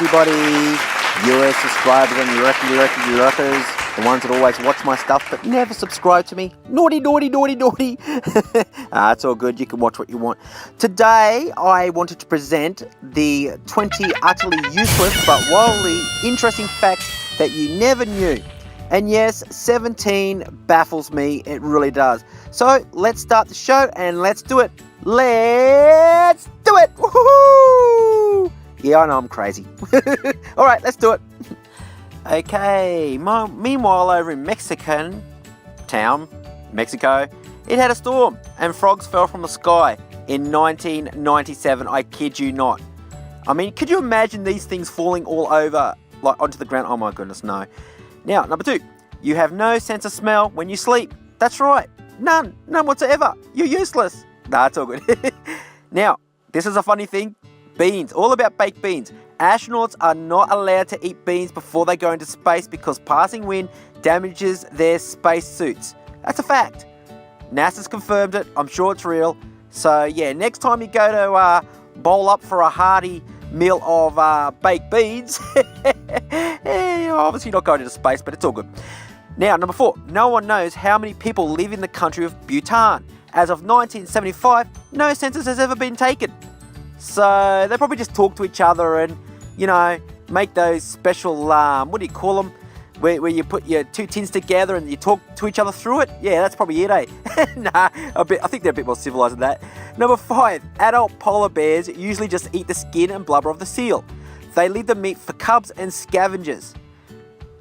everybody, US subscribers and Europeans, the ones that always watch my stuff but never subscribe to me. Naughty. It's all good, you can watch what you want. Today, I wanted to present the 20 utterly useless but wildly interesting facts that you never knew. And yes, 17 baffles me, it really does. So, let's start the show and let's do it. Let's do it! Woohoo! Yeah, I know I'm crazy. Alright, let's do it. Okay, meanwhile over in Mexican town, Mexico, it had a storm and frogs fell from the sky in 1997, I kid you not. I mean, could you imagine these things falling all over, like onto the ground? Oh my goodness, no. Now, number 2, you have no sense of smell when you sleep. That's right, none whatsoever. You're useless. Nah, it's all good. Now, this is a funny thing. Beans, all about baked beans. Astronauts are not allowed to eat beans before they go into space because passing wind damages their space suits. That's a fact. NASA's confirmed it. I'm sure it's real. So, yeah, next time you go to bowl up for a hearty meal of baked beans, you're obviously not going into space, but it's all good. Now, number 4, no one knows how many people live in the country of Bhutan. As of 1975, no census has ever been taken. So they probably just talk to each other and, you know, make those special, what do you call them? Where you put your two tins together and you talk to each other through it? Yeah, that's probably it, eh? Nah, I think they're a bit more civilized than that. Number 5, adult polar bears usually just eat the skin and blubber of the seal. They leave the meat for cubs and scavengers.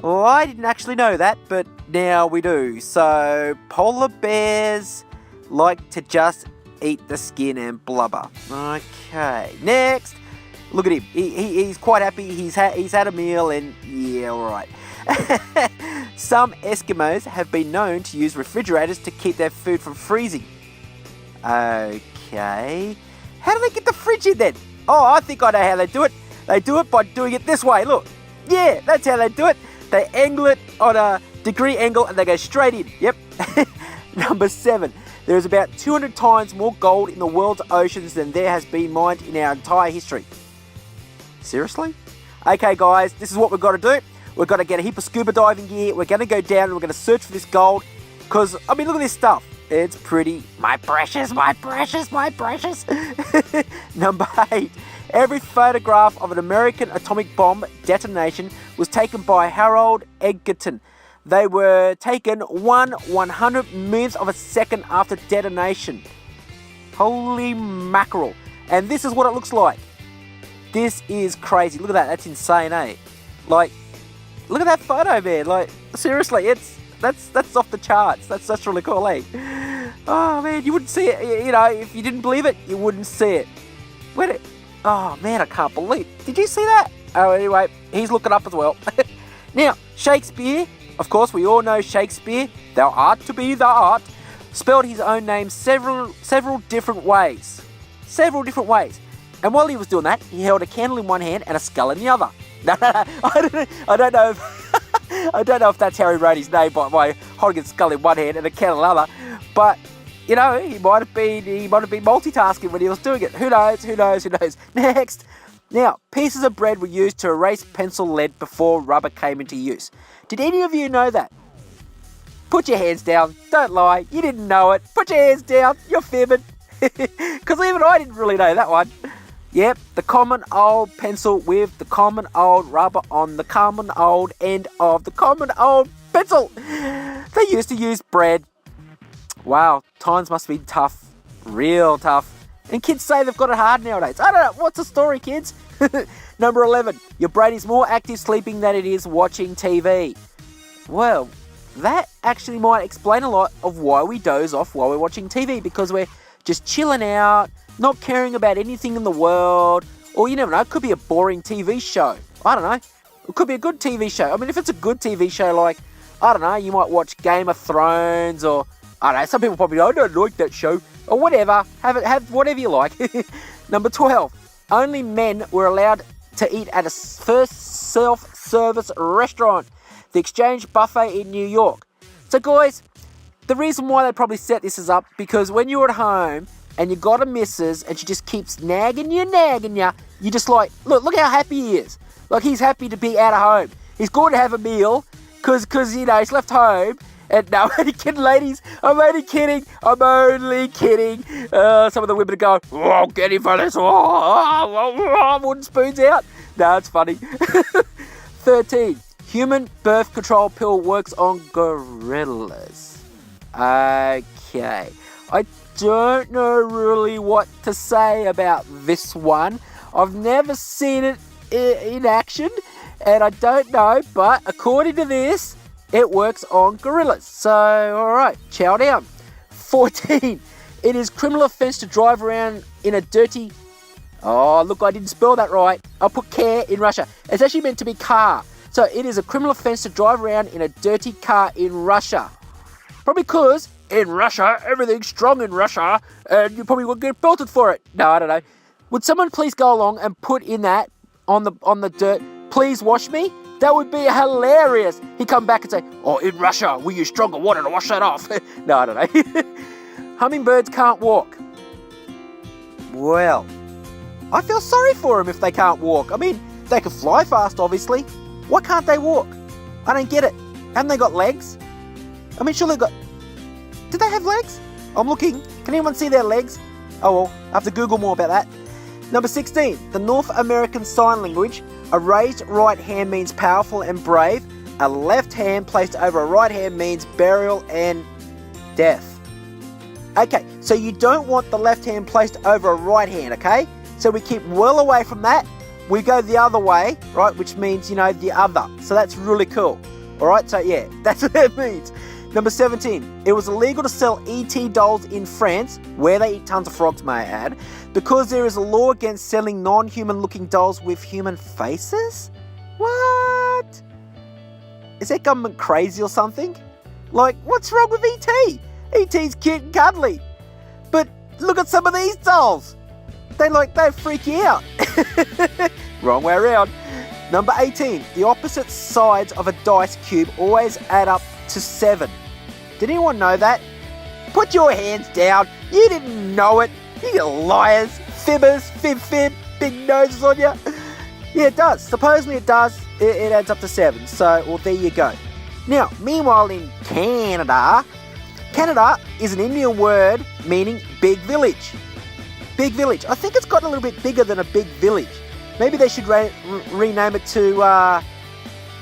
Well, I didn't actually know that, but now we do. So, polar bears like to just eat the skin and blubber. Okay, next. Look at him. He's quite happy. He's had a meal and yeah, all right. Some Eskimos have been known to use refrigerators to keep their food from freezing. Okay. How do they get the fridge in then? Oh, I think I know how they do it. They do it by doing it this way. Look. Yeah, that's how they do it. They angle it on a degree angle and they go straight in. Yep. Number 7. There is about 200 times more gold in the world's oceans than there has been mined in our entire history. Seriously? Okay guys, this is what we've got to do. We've got to get a heap of scuba diving gear. We're going to go down and we're going to search for this gold. Because, I mean, look at this stuff. It's pretty. My precious. Number 8. Every photograph of an American atomic bomb detonation was taken by Harold Egerton. They were taken 1/100 millionth of a second after detonation. Holy mackerel. And this is what it looks like. This is crazy. Look at that. That's insane, eh? Like, look at that photo, man. Like, seriously, that's off the charts. That's really cool, eh? Oh, man, you wouldn't see it. You know, if you didn't believe it, you wouldn't see it. Oh, man, I can't believe. Did you see that? Oh, anyway, he's looking up as well. Now, Shakespeare. Of course, we all know Shakespeare, thou art to be thou art, spelled his own name several different ways. And while he was doing that, he held a candle in one hand and a skull in the other. No, I don't know if that's how he wrote his name by holding a skull in one hand and a candle in the other. But you know, he might have been multitasking when he was doing it. Who knows? Next. Now, pieces of bread were used to erase pencil lead before rubber came into use. Did any of you know that? Put your hands down. Don't lie. You didn't know it. Put your hands down. You're fibbing. Because even I didn't really know that one. Yep, the common old pencil with the common old rubber on the common old end of the common old pencil. They used to use bread. Wow, times must be tough. Real tough. And kids say they've got it hard nowadays. I don't know. What's the story, kids? Number 11. Your brain is more active sleeping than it is watching TV. Well, that actually might explain a lot of why we doze off while we're watching TV. Because we're just chilling out, not caring about anything in the world. Or you never know, it could be a boring TV show. I don't know. It could be a good TV show. I mean, if it's a good TV show, like, I don't know, you might watch Game of Thrones or, I don't know, some people probably go, I don't like that show. Or whatever. Have whatever you like. Number 12. Only men were allowed to eat at a first self-service restaurant, the Exchange Buffet in New York. So guys, the reason why they probably set this is up, because when you're at home and you got a missus and she just keeps nagging you, you just like, look how happy he is. Like, he's happy to be out of home. He's going to have a meal because you know, he's left home. And no, I'm only kidding, ladies. I'm only kidding. Some of the women are going, oh, get him for this. Wooden spoons out. No, it's funny. 13. Human birth control pill works on gorillas. Okay. I don't know really what to say about this one. I've never seen it in action, and I don't know, but according to this, it works on gorillas. So, alright, chow down. 14. It is criminal offence to drive around in a dirty... Oh, look, I didn't spell that right. I'll put care in Russia. It's actually meant to be car. So, it is a criminal offence to drive around in a dirty car in Russia. Probably because in Russia, everything's strong in Russia, and you probably won't get belted for it. No, I don't know. Would someone please go along and put in that on the dirt, please wash me? That would be hilarious. He'd come back and say, oh, in Russia, we use stronger water to wash that off. No, I don't know. Hummingbirds can't walk. Well, I feel sorry for them if they can't walk. I mean, they can fly fast, obviously. Why can't they walk? I don't get it. Haven't they got legs? I mean, surely got... Did they have legs? I'm looking. Can anyone see their legs? Oh, well, I have to Google more about that. Number 16. The North American Sign Language. A raised right hand means powerful and brave. A left hand placed over a right hand means burial and death. Okay, so you don't want the left hand placed over a right hand, okay? So we keep well away from that. We go the other way, right, which means, you know, the other. So that's really cool. All right, so yeah, that's what it means. Number 17. It was illegal to sell ET dolls in France, where they eat tons of frogs, may I add, because there is a law against selling non-human looking dolls with human faces? What? Is that government crazy or something? Like, what's wrong with ET? ET's cute and cuddly. But look at some of these dolls. They freak you out. Wrong way around. Number 18. The opposite sides of a dice cube always add up to 7. Did anyone know that? Put your hands down. You didn't know it. You liars, fibbers, fib, big noses on you. Yeah, it does. Supposedly it does. It adds up to 7. So, well, there you go. Now, meanwhile in Canada is an Indian word meaning big village. Big village. I think it's gotten a little bit bigger than a big village. Maybe they should rename it to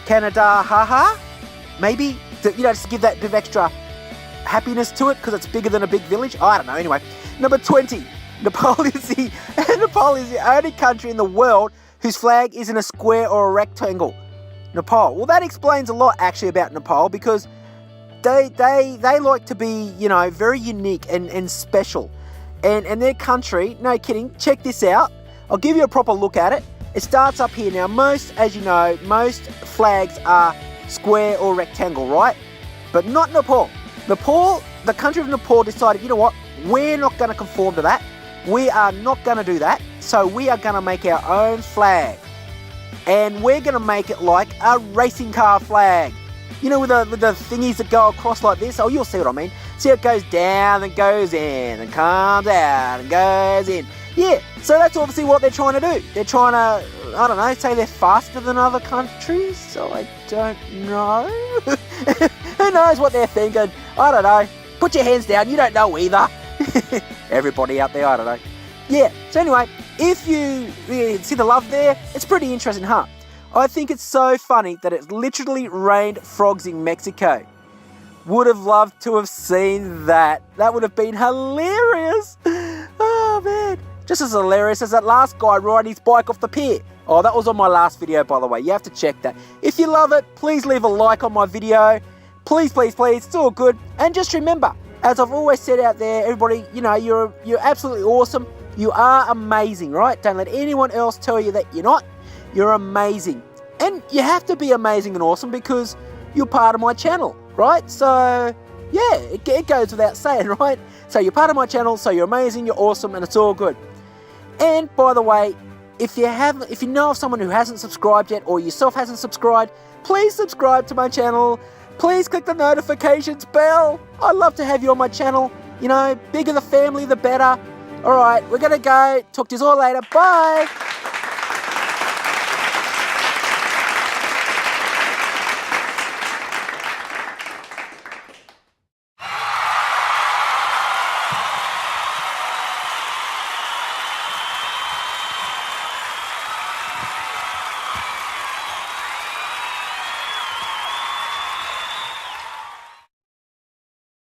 Canada Haha. Maybe, just to give that bit of extra happiness to it because it's bigger than a big village. I don't know. Anyway, number 20. Nepal is the only country in the world whose flag is in a square or a rectangle. Nepal. Well, that explains a lot actually about Nepal because they like to be, very unique and special. And their country, no kidding, check this out. I'll give you a proper look at it. It starts up here. Now, most flags are square or rectangle, right? But not Nepal. Nepal, the country of Nepal decided, you know what? We're not going to conform to that. We are not going to do that. So we are going to make our own flag. And we're going to make it like a racing car flag. You know, with the thingies that go across like this? Oh, you'll see what I mean. See, it goes down and goes in and comes out and goes in. Yeah, so that's obviously what they're trying to do. They're trying to, I don't know, say they're faster than other countries. So I don't know. Who knows what they're thinking? I don't know. Put your hands down. You don't know either. Everybody out there, I don't know. Yeah, so anyway, if you see the love there, it's pretty interesting, huh? I think it's so funny that it literally rained frogs in Mexico. Would have loved to have seen that. That would have been hilarious. Oh, man. Just as hilarious as that last guy riding his bike off the pier. Oh, that was on my last video, by the way. You have to check that. If you love it, please leave a like on my video. Please, please, please. It's all good. And just remember, as I've always said out there, everybody, you're absolutely awesome. You are amazing, right? Don't let anyone else tell you that you're not. You're amazing. And you have to be amazing and awesome because you're part of my channel, right? So, yeah, it goes without saying, right? So you're part of my channel, so you're amazing, you're awesome, and it's all good. And, by the way, if you know of someone who hasn't subscribed yet or yourself hasn't subscribed, please subscribe to my channel. Please click the notifications bell. I'd love to have you on my channel. Bigger the family, the better. All right, we're going to go. Talk to you all later. Bye.